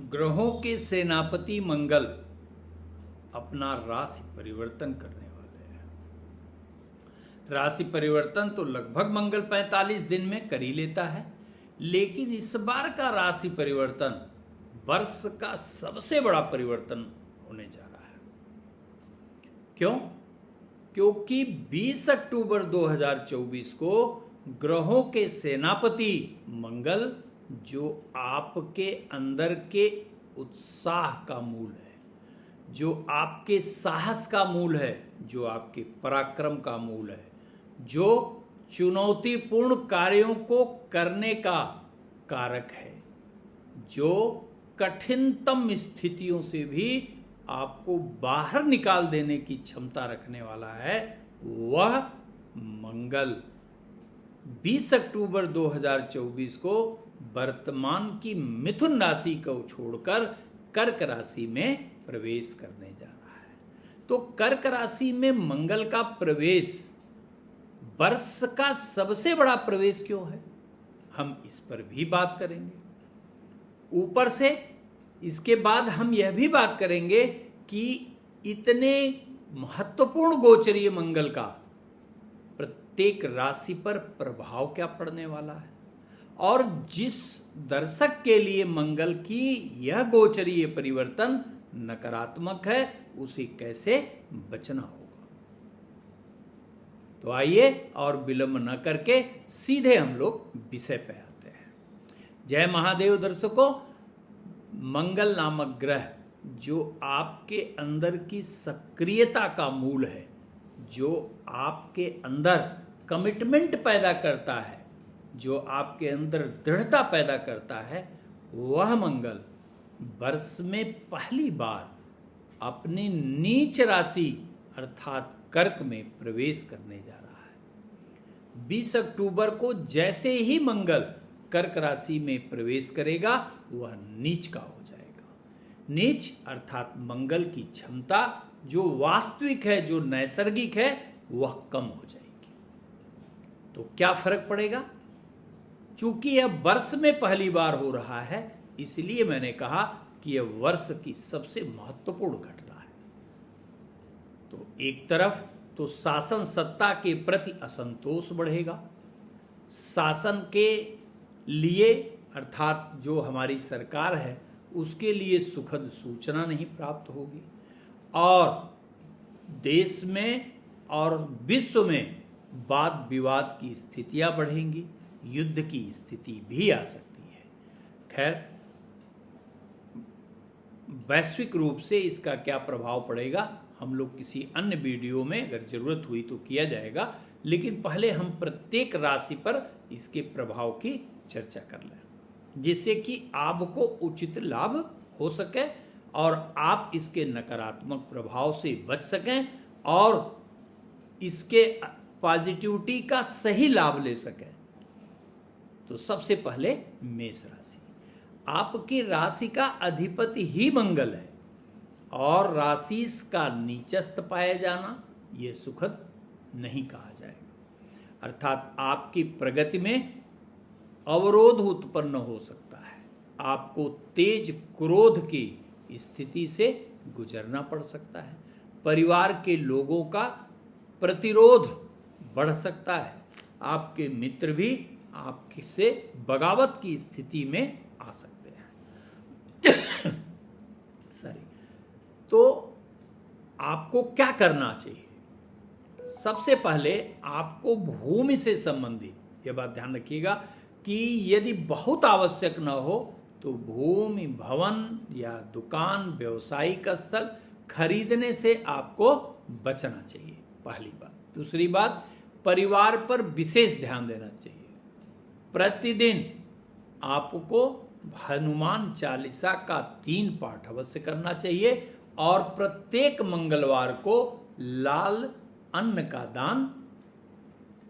ग्रहों के सेनापति मंगल अपना राशि परिवर्तन करने वाले हैं। राशि परिवर्तन तो लगभग मंगल 45 दिन में कर ही लेता है, लेकिन इस बार का राशि परिवर्तन वर्ष का सबसे बड़ा परिवर्तन होने जा रहा है। क्यों? क्योंकि 20 अक्टूबर 2024 को ग्रहों के सेनापति मंगल, जो आपके अंदर के उत्साह का मूल है, जो आपके साहस का मूल है, जो आपके पराक्रम का मूल है, जो चुनौतीपूर्ण कार्यों को करने का कारक है, जो कठिनतम स्थितियों से भी आपको बाहर निकाल देने की क्षमता रखने वाला है, वह मंगल 20 अक्टूबर 2024 को वर्तमान की मिथुन राशि को छोड़कर कर्क राशि में प्रवेश करने जा रहा है। तो कर्क राशि में मंगल का प्रवेश वर्ष का सबसे बड़ा प्रवेश क्यों है, हम इस पर भी बात करेंगे। ऊपर से इसके बाद हम यह भी बात करेंगे कि इतने महत्वपूर्ण गोचरीय मंगल का प्रत्येक राशि पर प्रभाव क्या पड़ने वाला है, और जिस दर्शक के लिए मंगल की यह गोचरीय परिवर्तन नकारात्मक है, उसे कैसे बचना होगा। तो आइए और विलंब न करके सीधे हम लोग विषय पे आते हैं। जय महादेव दर्शकों, मंगल नामक ग्रह जो आपके अंदर की सक्रियता का मूल है, जो आपके अंदर कमिटमेंट पैदा करता है, जो आपके अंदर दृढ़ता पैदा करता है, वह मंगल वर्ष में पहली बार अपनी नीच राशि अर्थात कर्क में प्रवेश करने जा रहा है। 20 अक्टूबर को जैसे ही मंगल कर्क राशि में प्रवेश करेगा, वह नीच का हो जाएगा। नीच अर्थात मंगल की क्षमता जो वास्तविक है, जो नैसर्गिक है, वह कम हो जाएगी। तो क्या फर्क पड़ेगा? चूंकि यह वर्ष में पहली बार हो रहा है, इसलिए मैंने कहा कि यह वर्ष की सबसे महत्वपूर्ण घटना है। तो एक तरफ तो शासन सत्ता के प्रति असंतोष बढ़ेगा, शासन के लिए अर्थात जो हमारी सरकार है उसके लिए सुखद सूचना नहीं प्राप्त होगी, और देश में और विश्व में वाद विवाद की स्थितियां बढ़ेंगी, युद्ध की स्थिति भी आ सकती है। खैर, वैश्विक रूप से इसका क्या प्रभाव पड़ेगा हम लोग किसी अन्य वीडियो में अगर जरूरत हुई तो किया जाएगा, लेकिन पहले हम प्रत्येक राशि पर इसके प्रभाव की चर्चा कर लें, जिससे कि आपको उचित लाभ हो सके और आप इसके नकारात्मक प्रभाव से बच सकें और इसके पॉजिटिविटी का सही लाभ ले सकें। तो सबसे पहले मेष राशि, आपकी राशि का अधिपति ही मंगल है, और राशि का नीचस्थ पाया जाना यह सुखद नहीं कहा जाएगा। अर्थात आपकी प्रगति में अवरोध उत्पन्न हो सकता है, आपको तेज क्रोध की स्थिति से गुजरना पड़ सकता है, परिवार के लोगों का प्रतिरोध बढ़ सकता है, आपके मित्र भी आपसे बगावत की स्थिति में आ सकते हैं। तो आपको क्या करना चाहिए? सबसे पहले आपको भूमि से संबंधित यह बात ध्यान रखिएगा कि यदि बहुत आवश्यक न हो तो भूमि, भवन या दुकान, व्यवसायिक स्थल खरीदने से आपको बचना चाहिए, पहली बात। दूसरी बात, परिवार पर विशेष ध्यान देना चाहिए। प्रतिदिन आपको हनुमान चालीसा का 3 पाठ अवश्य करना चाहिए, और प्रत्येक मंगलवार को लाल अन्न का दान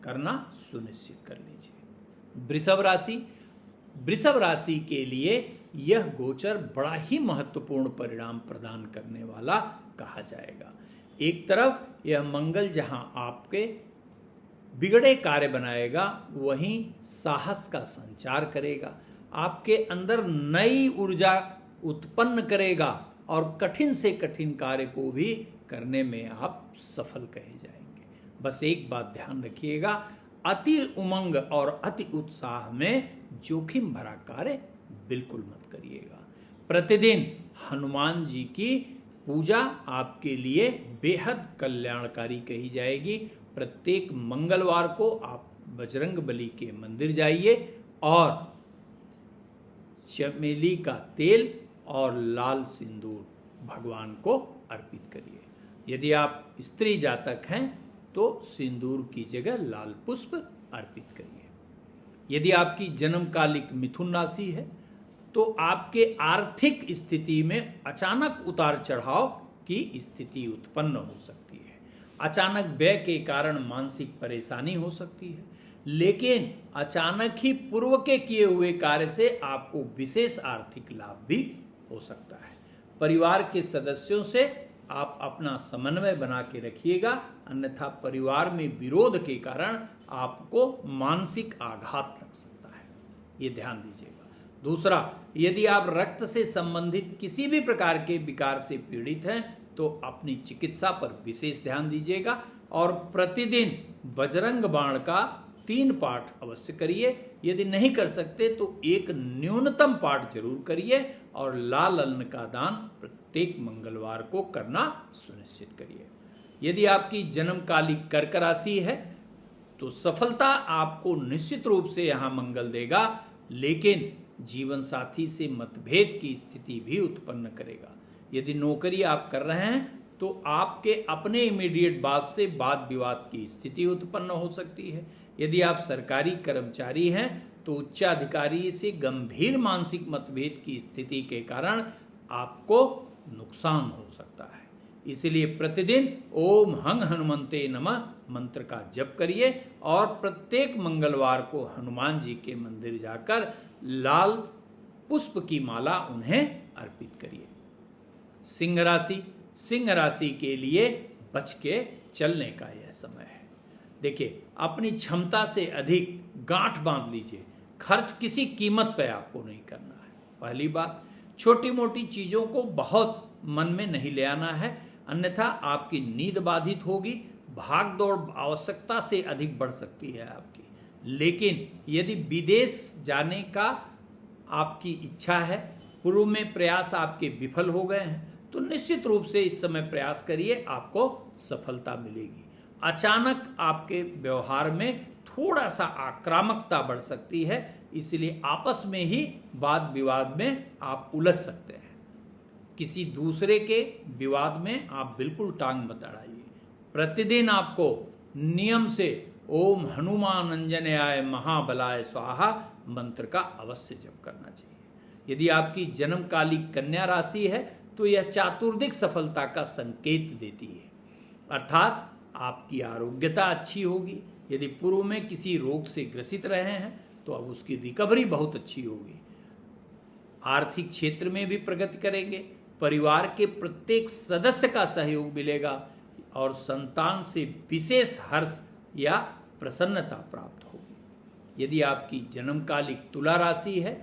करना सुनिश्चित कर लीजिए। वृषभ राशि के लिए यह गोचर बड़ा ही महत्वपूर्ण परिणाम प्रदान करने वाला कहा जाएगा। एक तरफ यह मंगल जहां आपके बिगड़े कार्य बनाएगा, वहीं साहस का संचार करेगा, आपके अंदर नई ऊर्जा उत्पन्न करेगा और कठिन से कठिन कार्य को भी करने में आप सफल कहे जाएंगे। बस एक बात ध्यान रखिएगा, अति उमंग और अति उत्साह में जोखिम भरा कार्य बिल्कुल मत करिएगा। प्रतिदिन हनुमान जी की पूजा आपके लिए बेहद कल्याणकारी कही जाएगी। प्रत्येक मंगलवार को आप बजरंग बली के मंदिर जाइए और चमेली का तेल और लाल सिंदूर भगवान को अर्पित करिए। यदि आप स्त्री जातक हैं तो सिंदूर की जगह लाल पुष्प अर्पित करिए। यदि आपकी जन्मकालिक मिथुन राशि है तो आपके आर्थिक स्थिति में अचानक उतार चढ़ाव की स्थिति उत्पन्न हो सकती है। अचानक व्यय के कारण मानसिक परेशानी हो सकती है, लेकिन अचानक ही पूर्व के किए हुए कार्य से आपको विशेष आर्थिक लाभ भी हो सकता है। परिवार के सदस्यों से आप अपना समन्वय बना के रखिएगा, अन्यथा परिवार में विरोध के कारण आपको मानसिक आघात लग सकता है, ये ध्यान दीजिएगा। दूसरा, यदि आप रक्त से संबंधित किसी भी प्रकार के विकार से पीड़ित हैं तो अपनी चिकित्सा पर विशेष ध्यान दीजिएगा और प्रतिदिन बजरंग बाण का 3 पाठ अवश्य करिए। यदि नहीं कर सकते तो एक न्यूनतम पाठ जरूर करिए और लाल अन्न का दान प्रत्येक मंगलवार को करना सुनिश्चित करिए। यदि आपकी जन्मकालिक कर्क राशि है तो सफलता आपको निश्चित रूप से यहाँ मंगल देगा, लेकिन जीवन साथी से मतभेद की स्थिति भी उत्पन्न करेगा। यदि नौकरी आप कर रहे हैं तो आपके अपने इमीडिएट बॉस से वाद विवाद की स्थिति उत्पन्न हो सकती है। यदि आप सरकारी कर्मचारी हैं तो उच्चाधिकारी से गंभीर मानसिक मतभेद की स्थिति के कारण आपको नुकसान हो सकता है। इसलिए प्रतिदिन ओम हंग हनुमंते नमः मंत्र का जप करिए और प्रत्येक मंगलवार को हनुमान जी के मंदिर जाकर लाल पुष्प की माला उन्हें अर्पित करिए। सिंह राशि के लिए बच के चलने का यह समय है। देखिए, अपनी क्षमता से अधिक गांठ बांध लीजिए। खर्च किसी कीमत पर आपको नहीं करना है। पहली बात, छोटी मोटी चीजों को बहुत मन में नहीं ले आना है, अन्यथा आपकी नींद बाधित होगी। भाग दौड़ आवश्यकता से अधिक बढ़ सकती है आपकी। लेकिन यदि विदेश जाने का आपकी इच्छा है, पूर्व में प्रयास आपके विफल हो गए हैं, तो निश्चित रूप से इस समय प्रयास करिए, आपको सफलता मिलेगी। अचानक आपके व्यवहार में थोड़ा सा आक्रामकता बढ़ सकती है, इसलिए आपस में ही वाद विवाद में आप उलझ सकते हैं। किसी दूसरे के विवाद में आप बिल्कुल टांग मत अड़ाइए। प्रतिदिन आपको नियम से ओम हनुमान अंजनेयाय महाबलाय स्वाहा मंत्र का अवश्य जप करना चाहिए। यदि आपकी जन्मकालिक कन्या राशि है तो यह चातुर्दिक सफलता का संकेत देती है, अर्थात आपकी आरोग्यता अच्छी होगी। यदि पूर्व में किसी रोग से ग्रसित रहे हैं तो अब उसकी रिकवरी बहुत अच्छी होगी। आर्थिक क्षेत्र में भी प्रगति करेंगे। परिवार के प्रत्येक सदस्य का सहयोग मिलेगा और संतान से विशेष हर्ष या प्रसन्नता प्राप्त होगी। यदि आपकी जन्मकालिक तुला राशि है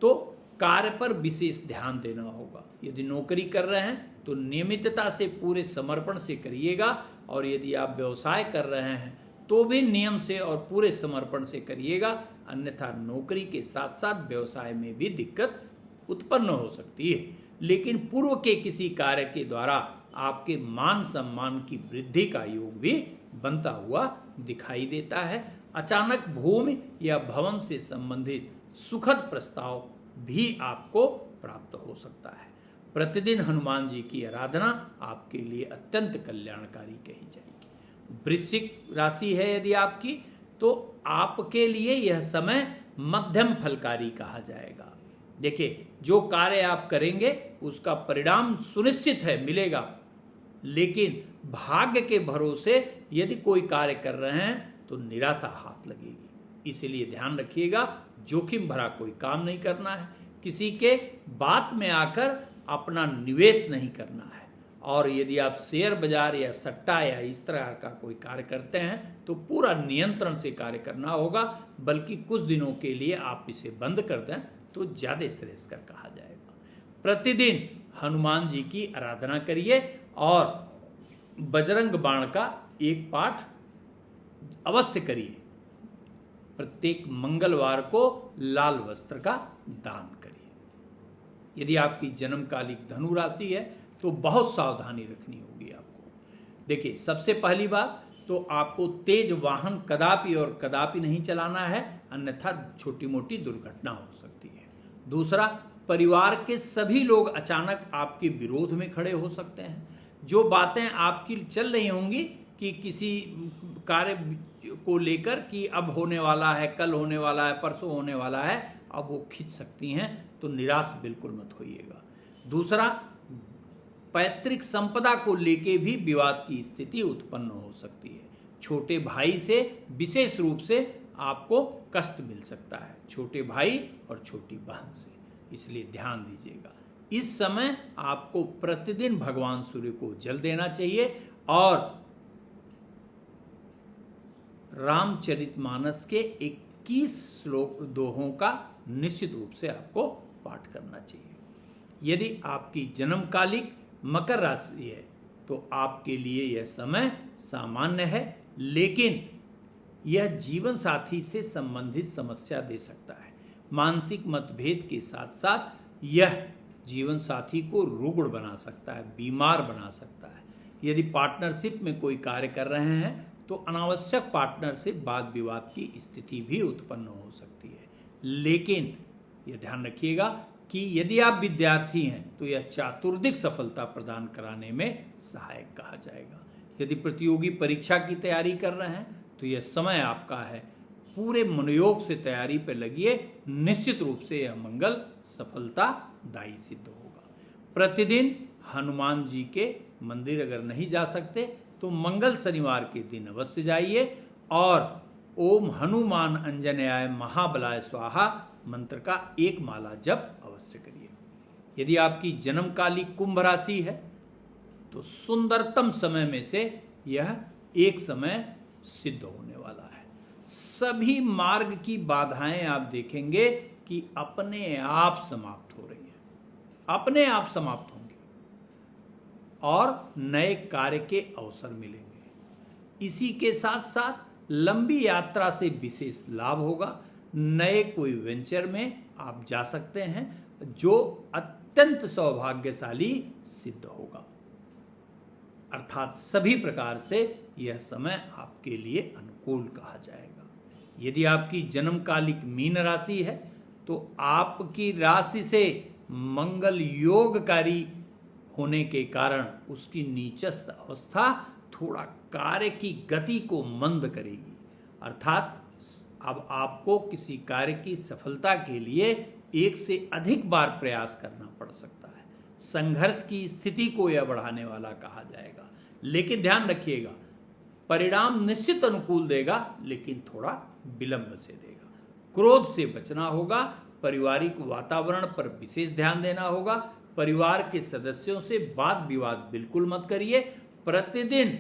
तो कार्य पर विशेष ध्यान देना होगा। यदि नौकरी कर रहे हैं तो नियमितता से पूरे समर्पण से करिएगा, और यदि आप व्यवसाय कर रहे हैं तो भी नियम से और पूरे समर्पण से करिएगा, अन्यथा नौकरी के साथ साथ व्यवसाय में भी दिक्कत उत्पन्न हो सकती है। लेकिन पूर्व के किसी कार्य के द्वारा आपके मान सम्मान की वृद्धि का योग भी बनता हुआ दिखाई देता है। अचानक भूमि या भवन से संबंधित सुखद प्रस्ताव भी आपको प्राप्त हो सकता है। प्रतिदिन हनुमान जी की आराधना आपके लिए अत्यंत कल्याणकारी कही जाएगी। वृश्चिक राशि है यदि आपकी, तो आपके लिए यह समय मध्यम फलकारी कहा जाएगा। देखिए, जो कार्य आप करेंगे उसका परिणाम सुनिश्चित है मिलेगा, लेकिन भाग्य के भरोसे यदि कोई कार्य कर रहे हैं तो निराशा हाथ लगेगी। इसलिए ध्यान रखिएगा, जोखिम भरा कोई काम नहीं करना है, किसी के बात में आकर अपना निवेश नहीं करना है। और यदि आप शेयर बाजार या सट्टा या इस तरह का कोई कार्य करते हैं तो पूरा नियंत्रण से कार्य करना होगा, बल्कि कुछ दिनों के लिए आप इसे बंद कर दें तो ज़्यादा श्रेयस्कर कहा जाएगा। प्रतिदिन हनुमान जी की आराधना करिए और बजरंग बाण का एक पाठ अवश्य करिए। प्रत्येक मंगलवार को लाल वस्त्र का दान करिए। यदि आपकी जन्मकालिक धनु राशि है तो बहुत सावधानी रखनी होगी आपको। देखिए, सबसे पहली बात तो आपको तेज वाहन कदापि और कदापि नहीं चलाना है, अन्यथा छोटी मोटी दुर्घटना हो सकती है। दूसरा, परिवार के सभी लोग अचानक आपके विरोध में खड़े हो सकते हैं। जो बातें आपकी चल रही होंगी कि किसी कार्य को लेकर कि अब होने वाला है, कल होने वाला है, परसों होने वाला है, अब वो खिंच सकती हैं, तो निराश बिल्कुल मत होइएगा। दूसरा, पैतृक संपदा को लेके भी विवाद की स्थिति उत्पन्न हो सकती है। छोटे भाई से विशेष रूप से आपको कष्ट मिल सकता है, छोटे भाई और छोटी बहन से, इसलिए ध्यान दीजिएगा। इस समय आपको प्रतिदिन भगवान सूर्य को जल देना चाहिए और रामचरितमानस के 21 श्लोक दोहों का निश्चित रूप से आपको पाठ करना चाहिए। यदि आपकी जन्मकालिक मकर राशि है तो आपके लिए यह समय सामान्य है, लेकिन यह जीवन साथी से संबंधित समस्या दे सकता है। मानसिक मतभेद के साथ साथ यह जीवन साथी को रुग्ण बना सकता है, बीमार बना सकता है। यदि पार्टनरशिप में कोई कार्य कर रहे हैं तो अनावश्यक पार्टनर से वाद विवाद की स्थिति भी उत्पन्न हो सकती है। लेकिन यह ध्यान रखिएगा कि यदि आप विद्यार्थी हैं तो यह चातुर्दिक सफलता प्रदान कराने में सहायक कहा जाएगा। यदि प्रतियोगी परीक्षा की तैयारी कर रहे हैं तो यह समय आपका है, पूरे मनोयोग से तैयारी पर लगिए, निश्चित रूप से यह मंगल सफलतादायी सिद्ध होगा। प्रतिदिन हनुमान जी के मंदिर अगर नहीं जा सकते तो मंगल शनिवार के दिन अवश्य जाइए और ओम हनुमान अंजनयाय महाबलाय स्वाहा मंत्र का एक माला जप अवश्य करिए। यदि आपकी जन्मकालिक कुंभ राशि है तो सुंदरतम समय में से यह एक समय सिद्ध होने वाला है। सभी मार्ग की बाधाएं आप देखेंगे कि अपने आप समाप्त हो रही हैं, अपने आप समाप्त होंगे और नए कार्य के अवसर मिलेंगे। इसी के साथ साथ लंबी यात्रा से विशेष लाभ होगा। नए कोई वेंचर में आप जा सकते हैं जो अत्यंत सौभाग्यशाली सिद्ध होगा। अर्थात सभी प्रकार से यह समय आपके लिए अनुकूल कहा जाएगा। यदि आपकी जन्मकालिक मीन राशि है तो आपकी राशि से मंगल योगकारी होने के कारण उसकी नीचस्थ अवस्था थोड़ा कार्य की गति को मंद करेगी। अर्थात अब आपको किसी कार्य की सफलता के लिए एक से अधिक बार प्रयास करना पड़ सकता है। संघर्ष की स्थिति को यह बढ़ाने वाला कहा जाएगा। लेकिन ध्यान रखिएगा, परिणाम निश्चित अनुकूल देगा, लेकिन थोड़ा विलंब से देगा। क्रोध से बचना होगा। पारिवारिक वातावरण पर विशेष ध्यान देना होगा। परिवार के सदस्यों से वाद विवाद बिल्कुल मत करिए। प्रतिदिन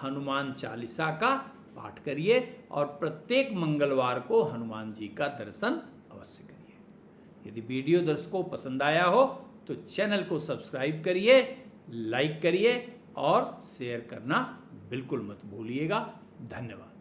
हनुमान चालीसा का पाठ करिए और प्रत्येक मंगलवार को हनुमान जी का दर्शन अवश्य करिए। यदि वीडियो दर्शकों पसंद आया हो तो चैनल को सब्सक्राइब करिए, लाइक करिए और शेयर करना बिल्कुल मत भूलिएगा। धन्यवाद।